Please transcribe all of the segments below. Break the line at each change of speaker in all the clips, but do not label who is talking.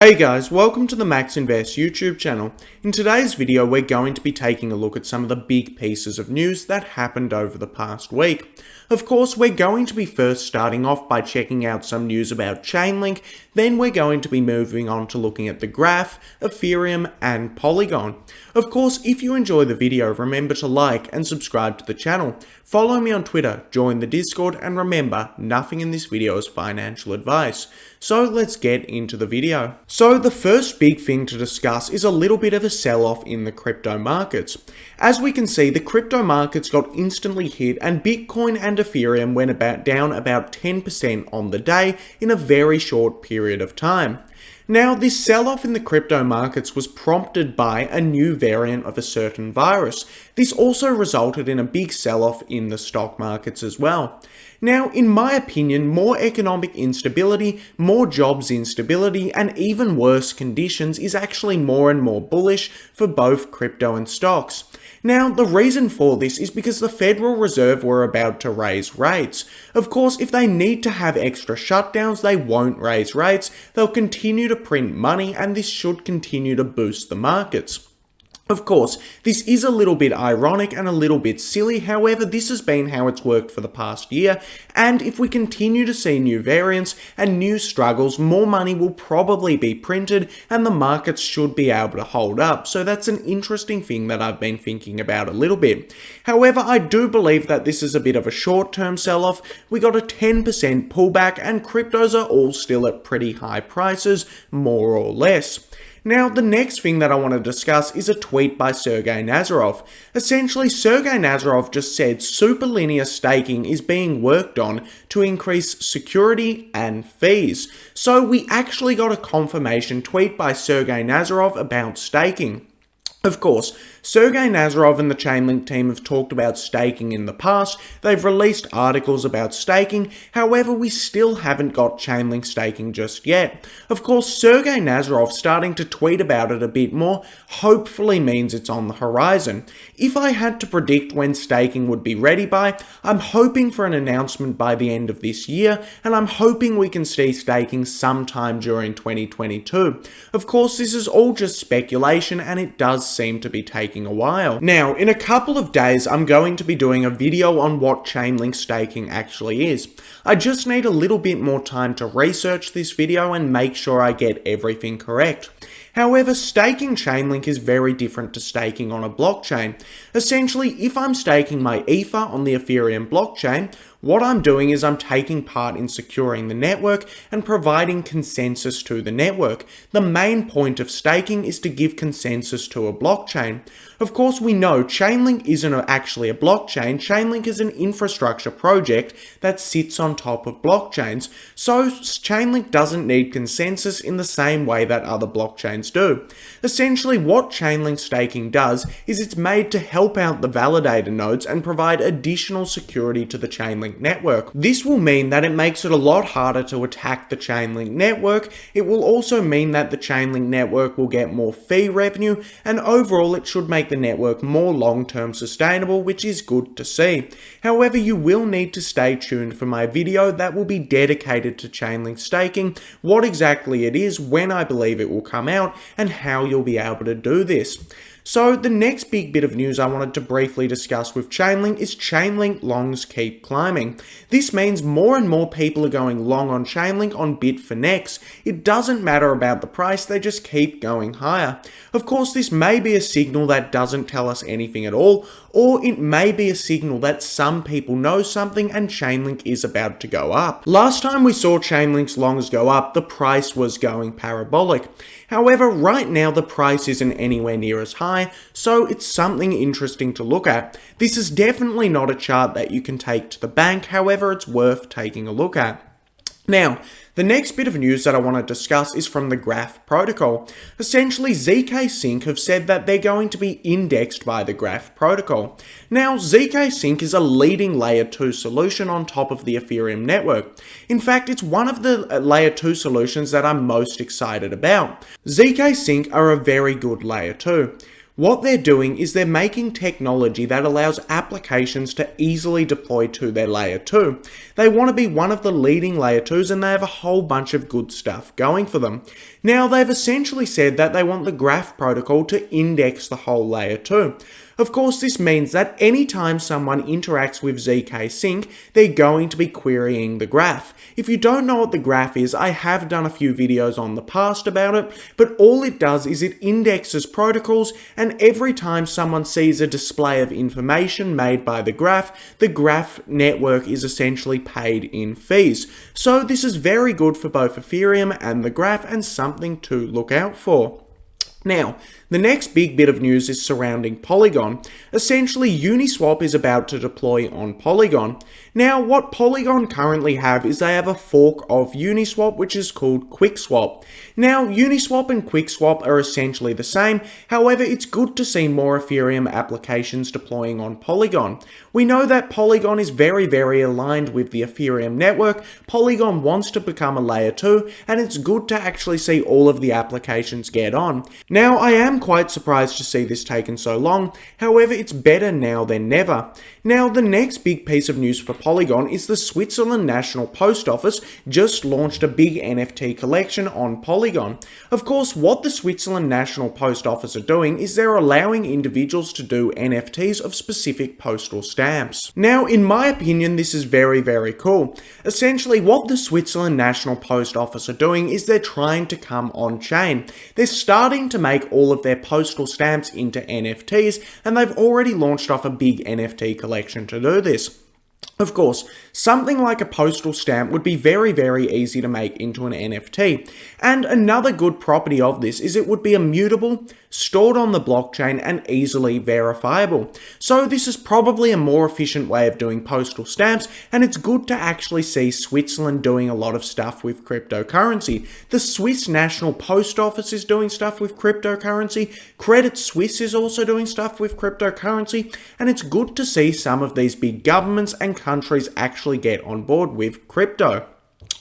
Hey guys, welcome to the Max Invest YouTube channel. In today's video, we're going to be taking a look at some of the big pieces of news that happened over the past week. Of course, we're going to be first starting off by checking out some news about Chainlink, then we're going to be moving on to looking at the Graph, Ethereum, and Polygon. Of course, if you enjoy the video, remember to like and subscribe to the channel. Follow me on Twitter, join the Discord, and remember, nothing in this video is financial advice. So let's get into the video. So the first big thing to discuss is a little bit of a sell-off in the crypto markets. As we can see, the crypto markets got instantly hit and Bitcoin and Ethereum went down about 10% on the day in a very short period of time. Now, this sell-off in the crypto markets was prompted by a new variant of a certain virus. This also resulted in a big sell-off in the stock markets as well. Now, in my opinion, more economic instability, more jobs instability, and even worse conditions is actually more and more bullish for both crypto and stocks. Now, the reason for this is because the Federal Reserve were about to raise rates. Of course, if they need to have extra shutdowns, they won't raise rates. They'll continue to print money, and this should continue to boost the markets. Of course, this is a little bit ironic and a little bit silly, however, this has been how it's worked for the past year, and if we continue to see new variants and new struggles, more money will probably be printed and the markets should be able to hold up, so that's an interesting thing that I've been thinking about a little bit. However, I do believe that this is a bit of a short-term sell-off. We got a 10% pullback and cryptos are all still at pretty high prices, more or less. Now, the next thing that I want to discuss is a tweet by Sergey Nazarov. Essentially, Sergey Nazarov just said superlinear staking is being worked on to increase security and fees. So we actually got a confirmation tweet by Sergey Nazarov about staking. Of course, Sergey Nazarov and the Chainlink team have talked about staking in the past. They've released articles about staking, however, we still haven't got Chainlink staking just yet. Of course, Sergey Nazarov starting to tweet about it a bit more hopefully means it's on the horizon. If I had to predict when staking would be ready by, I'm hoping for an announcement by the end of this year, and I'm hoping we can see staking sometime during 2022. Of course, this is all just speculation, and it does seem to be taking a while. Now, in a couple of days, I'm going to be doing a video on what Chainlink staking actually is. I just need a little bit more time to research this video and make sure I get everything correct. However, staking Chainlink is very different to staking on a blockchain. Essentially, if I'm staking my Ether on the Ethereum blockchain, what I'm doing is I'm taking part in securing the network and providing consensus to the network. The main point of staking is to give consensus to a blockchain. Of course, we know Chainlink isn't actually a blockchain. Chainlink is an infrastructure project that sits on top of blockchains. So Chainlink doesn't need consensus in the same way that other blockchains do. Essentially, what Chainlink staking does is it's made to help out the validator nodes and provide additional security to the Chainlink network. This will mean that it makes it a lot harder to attack the Chainlink network. It will also mean that the Chainlink network will get more fee revenue, and overall it should make the network more long-term sustainable, which is good to see. However, you will need to stay tuned for my video that will be dedicated to Chainlink staking, what exactly it is, when I believe it will come out, and how you'll be able to do this. So the next big bit of news I wanted to briefly discuss with Chainlink is Chainlink Longs keep climbing. This means more and more people are going long on Chainlink on Bitfinex. It doesn't matter about the price, they just keep going higher. Of course, this may be a signal that doesn't tell us anything at all, or it may be a signal that some people know something and Chainlink is about to go up. Last time we saw Chainlink's longs go up, the price was going parabolic. However, right now the price isn't anywhere near as high, so it's something interesting to look at. This is definitely not a chart that you can take to the bank, however, it's worth taking a look at. Now, the next bit of news that I want to discuss is from the Graph protocol. Essentially, Zksync have said that they're going to be indexed by the Graph protocol. Now, Zksync is a leading layer 2 solution on top of the Ethereum network. In fact, it's one of the layer 2 solutions that I'm most excited about. Zksync are a very good layer 2. What they're doing is they're making technology that allows applications to easily deploy to their layer 2. They want to be one of the leading layer 2s, and they have a whole bunch of good stuff going for them. Now, they've essentially said that they want the graph protocol to index the whole layer 2. Of course, this means that anytime someone interacts with Zksync, they're going to be querying the graph. If you don't know what the graph is, I have done a few videos on the past about it, but all it does is it indexes protocols, and every time someone sees a display of information made by the graph network is essentially paid in fees. So this is very good for both Ethereum and the graph, and something to look out for. Now, the next big bit of news is surrounding Polygon. Essentially, Uniswap is about to deploy on Polygon. Now, what Polygon currently have is they have a fork of Uniswap, which is called QuickSwap. Now, Uniswap and QuickSwap are essentially the same. However, it's good to see more Ethereum applications deploying on Polygon. We know that Polygon is very aligned with the Ethereum network. Polygon wants to become a layer 2, and it's good to actually see all of the applications get on. Now, I am quite surprised to see this taken so long. However, it's better now than never. Now, the next big piece of news for Polygon is the Switzerland National Post Office just launched a big NFT collection on Polygon. Of course, what the Switzerland National Post Office are doing is they're allowing individuals to do NFTs of specific postal stamps. Now, in my opinion, this is very cool. Essentially, what the Switzerland National Post Office are doing is they're trying to come on chain. They're starting to make all of their postal stamps into NFTs, and they've already launched off a big NFT collection to do this. Of course, something like a postal stamp would be very easy to make into an NFT. And another good property of this is it would be immutable, stored on the blockchain, and easily verifiable. So this is probably a more efficient way of doing postal stamps, and it's good to actually see Switzerland doing a lot of stuff with cryptocurrency. The Swiss National Post Office is doing stuff with cryptocurrency, Credit Suisse is also doing stuff with cryptocurrency, and it's good to see some of these big governments and countries actually get on board with crypto.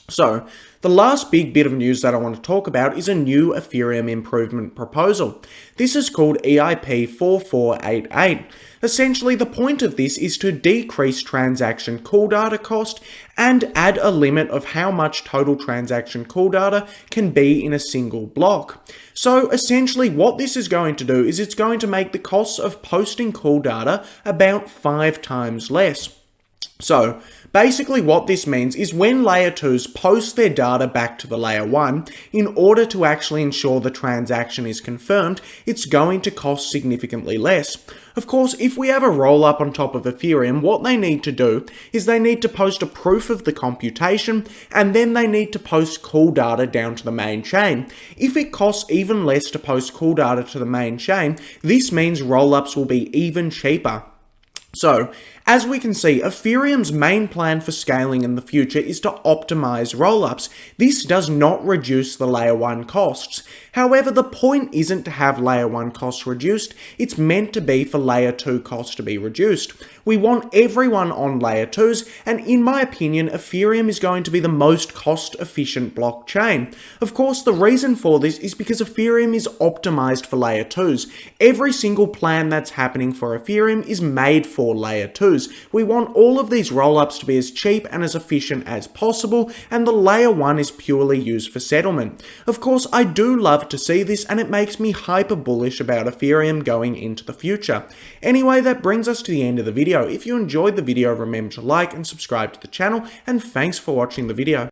So, the last big bit of news that I want to talk about is a new Ethereum improvement proposal. This is called EIP 4488. Essentially, the point of this is to decrease transaction cool data cost and add a limit of how much total transaction cool data can be in a single block. So essentially what this is going to do is it's going to make the costs of posting cool data about 5 times less. So, basically what this means is when layer 2s post their data back to the layer 1, in order to actually ensure the transaction is confirmed, it's going to cost significantly less. Of course, if we have a roll-up on top of Ethereum, what they need to do is they need to post a proof of the computation, and then they need to post cool data down to the main chain. If it costs even less to post cool data to the main chain, this means roll-ups will be even cheaper. So, as we can see, Ethereum's main plan for scaling in the future is to optimize rollups. This does not reduce the layer 1 costs. However, the point isn't to have layer 1 costs reduced, it's meant to be for layer 2 costs to be reduced. We want everyone on layer 2s, and in my opinion, Ethereum is going to be the most cost-efficient blockchain. Of course, the reason for this is because Ethereum is optimized for layer 2s. Every single plan that's happening for Ethereum is made for layer 2s. We want all of these rollups to be as cheap and as efficient as possible, and the layer 1 is purely used for settlement. Of course, I do love to see this, and it makes me hyper bullish about Ethereum going into the future. Anyway, that brings us to the end of the video. If you enjoyed the video, remember to like and subscribe to the channel, and thanks for watching the video.